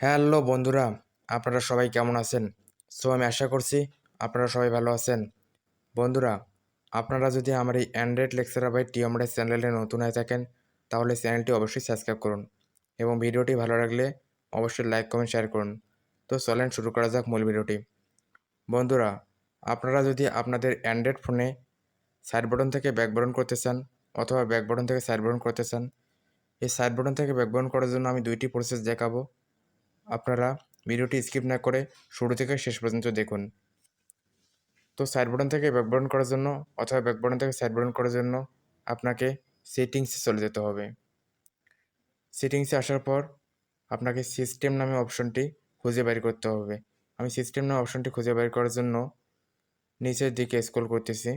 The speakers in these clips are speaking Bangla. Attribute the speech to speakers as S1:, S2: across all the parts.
S1: হ্যালো বন্ধুরা, আপনারা সবাই কেমন আছেন? আমি আশা করছি আপনারা সবাই ভালো আছেন। বন্ধুরা, আপনারা যদি আমার এই অ্যান্ড্রয়েড লেকচারার বাই টিএমএস চ্যানেলে নতুন হয়ে থাকেন, তাহলে চ্যানেলটি অবশ্যই সাবস্ক্রাইব করুন এবং ভিডিওটি ভালো লাগলে অবশ্যই লাইক, কমেন্ট, শেয়ার করুন। তো চলেন শুরু করা যাক মূল ভিডিওটি। বন্ধুরা, আপনারা যদি আপনাদের অ্যান্ড্রয়েড ফোনে সাইড বাটন থেকে ব্যাক বাটন করতে চান অথবা ব্যাক বাটন থেকে সাইড বাটন করতে চান, এই সাইড বাটন থেকে ব্যাক বাটন করার জন্য আমি দুইটি প্রসেস দেখাবো। আপনারা ভিডিওটি স্কিপ না করে শুরু থেকে শেষ পর্যন্ত দেখুন। তো সাইড বাটন থেকে ব্যাক বাটন করার জন্য অথবা ব্যাক বাটন থেকে সাইড বাটন করার জন্য আপনাকে সেটিংসে চলে যেতে হবে। সেটিংসে আসার পর আপনাকে সিস্টেম নামে অপশনটি খুঁজে বের করতে হবে। আমি সিস্টেম নামে অপশনটি খুঁজে বের করার জন্য নিচের দিকে স্ক্রল করতেছি।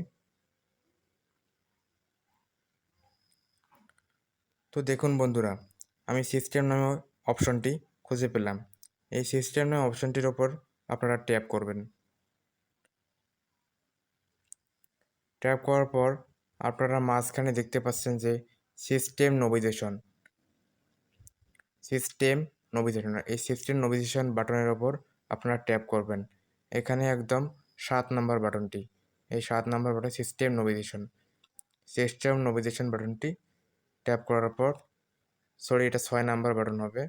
S1: তো দেখুন বন্ধুরা, আমি সিস্টেম নামে অপশনটি খুঁজে পেলাম। এই সিস্টেম নামে অপশনটির ওপর আপনারা ট্যাপ করবেন। ট্যাপ করার পর আপনারা মাঝখানে দেখতে পাচ্ছেন যে সিস্টেম নেভিগেশন এই সিস্টেম নেভিগেশন বাটনের ওপর আপনারা ট্যাপ করবেন। এখানে একদম 7 নাম্বার বাটনটি, এই 7 নাম্বার বাটন সিস্টেম নেভিগেশন বাটনটি ট্যাপ করার পর এটা 6 নাম্বার বাটন হবে।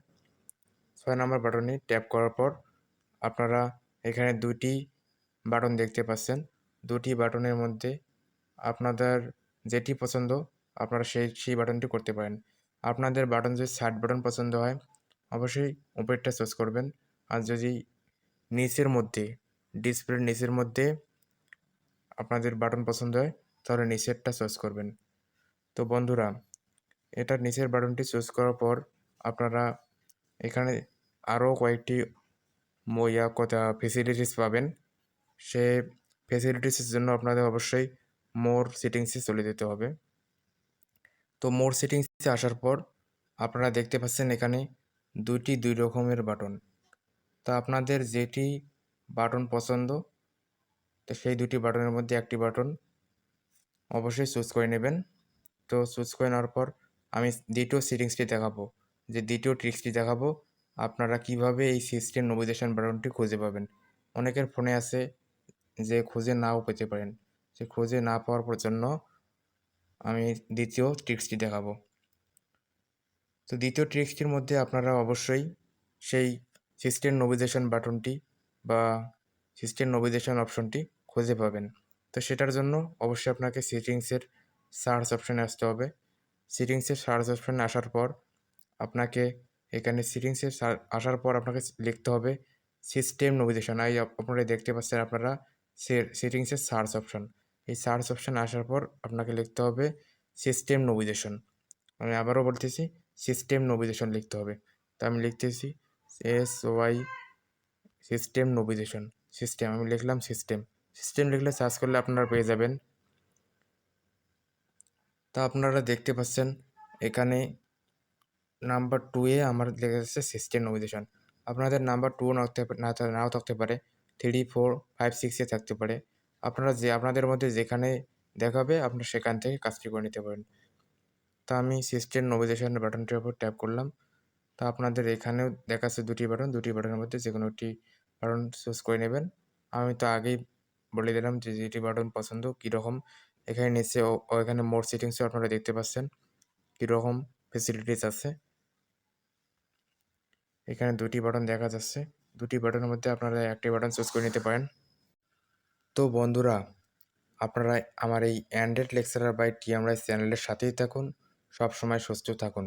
S1: 6 নাম্বার বাটনে ট্যাপ করার পর আপনারা এখানে দুটি বাটন দেখতে পাচ্ছেন। দুটি বাটনের মধ্যে আপনাদের যেটি পছন্দ আপনারা সেই বাটনটি করতে পারেন। আপনাদের বাটন যদি সাইড বাটন পছন্দ হয় অবশ্যই উপরেরটা চয়েস করবেন। আর যদি নিচের মধ্যে ডিসপ্লের নিচের মধ্যে আপনাদের বাটন পছন্দ হয় তাহলে নিচেরটা চয়েস করবেন। তো বন্ধুরা, এটার নিচের বাটনটি চুজ করার পর আপনারা এখানে আরও কয়েকটি ফেসিলিটিস পাবেন। সে ফেসিলিটিসের জন্য আপনাদের অবশ্যই মোর সেটিংসে চলে যেতে হবে। তো মোর সেটিংসে আসার পর আপনারা দেখতে পাচ্ছেন এখানে দুই রকমের বাটন। তা আপনাদের যেটি বাটন পছন্দ তো সেই দুটি বাটনের মধ্যে একটি বাটন অবশ্যই চুজ করে নেবেন। তো চুজ করে নেওয়ার পর আমি দ্বিতীয় সেটিংসটি দেখাবো, দ্বিতীয় ট্রিক্সটি দেখাবো আপনারা কিভাবে এই সিস্টেম নেভিগেশন বাটনটি খুঁজে পাবেন। অনেকের ফোনে আছে যে খুঁজে নাও পেতে পারেন। সে খুঁজে না পাওয়ার জন্য আমি দ্বিতীয় ট্রিক্সটি দেখাবো। তো দ্বিতীয় ট্রিক্সটির মধ্যে আপনারা অবশ্যই সেই সিস্টেম নেভিগেশন বাটনটি বা সিস্টেম নেভিগেশন অপশনটি খুঁজে পাবেন। তো সেটার জন্য অবশ্যই আপনাকে সেটিংসের সার্চ অপশানে আসতে হবে। সেটিংসের সার্চ অপশানে আসার পর আপনাকে এখানে আসার পর আপনাকে লিখতে হবে সিস্টেম নেভিগেশন। আপনারা দেখতে পাচ্ছেন আপনারা সেটিংসের সার্চ অপশন। এই সার্চ অপশানে আসার পর আপনাকে লিখতে হবে সিস্টেম নেভিগেশন। আমি আবারও বলতেছি সিস্টেম নেভিগেশন লিখতে হবে। তো আমি লিখতেছি SY সিস্টেম নেভিগেশন। আমি লিখলাম সিস্টেম লিখলে সার্চ করলে আপনারা পেয়ে যাবেন। তা আপনারা দেখতে পাচ্ছেন এখানে নাম্বার 2 এ আমার লেখা যাচ্ছে সিস্টেম নেভিগেশন। আপনাদের নাম্বার 2 নাও থাকতে পারে, 3, 4, 5, 6 এ থাকতে পারে। আপনাদের মধ্যে যেখানে দেখাবে আপনারা সেখান থেকে কাজটি করে নিতে পারেন। তা আমি সিস্টেম নেভিগেশন বাটনটির উপর ট্যাপ করলাম। তা আপনাদের এখানেও দেখাচ্ছে দুটি বাটনের মধ্যে যেকোনো একটি বাটন চুজ করে নেবেন। আমি তো আগেই বলে দিলাম যে যেটি বাটন পছন্দ কীরকম। এখানে নিচে এখানে মোর সেটিংসও আপনারা দেখতে পাচ্ছেন কীরকম ফেসিলিটিস আছে। এখানে দুটি বাটন দেখা যাচ্ছে। দুটি বাটনের মধ্যে আপনারা একটি বাটন চুজ করে নিতে পারেন। তো বন্ধুরা, আপনারা আমার এই অ্যান্ড্রয়েড লেকচারার বাই টিএমরাইজ চ্যানেলের সাথেই থাকুন। সবসময় সুস্থ থাকুন।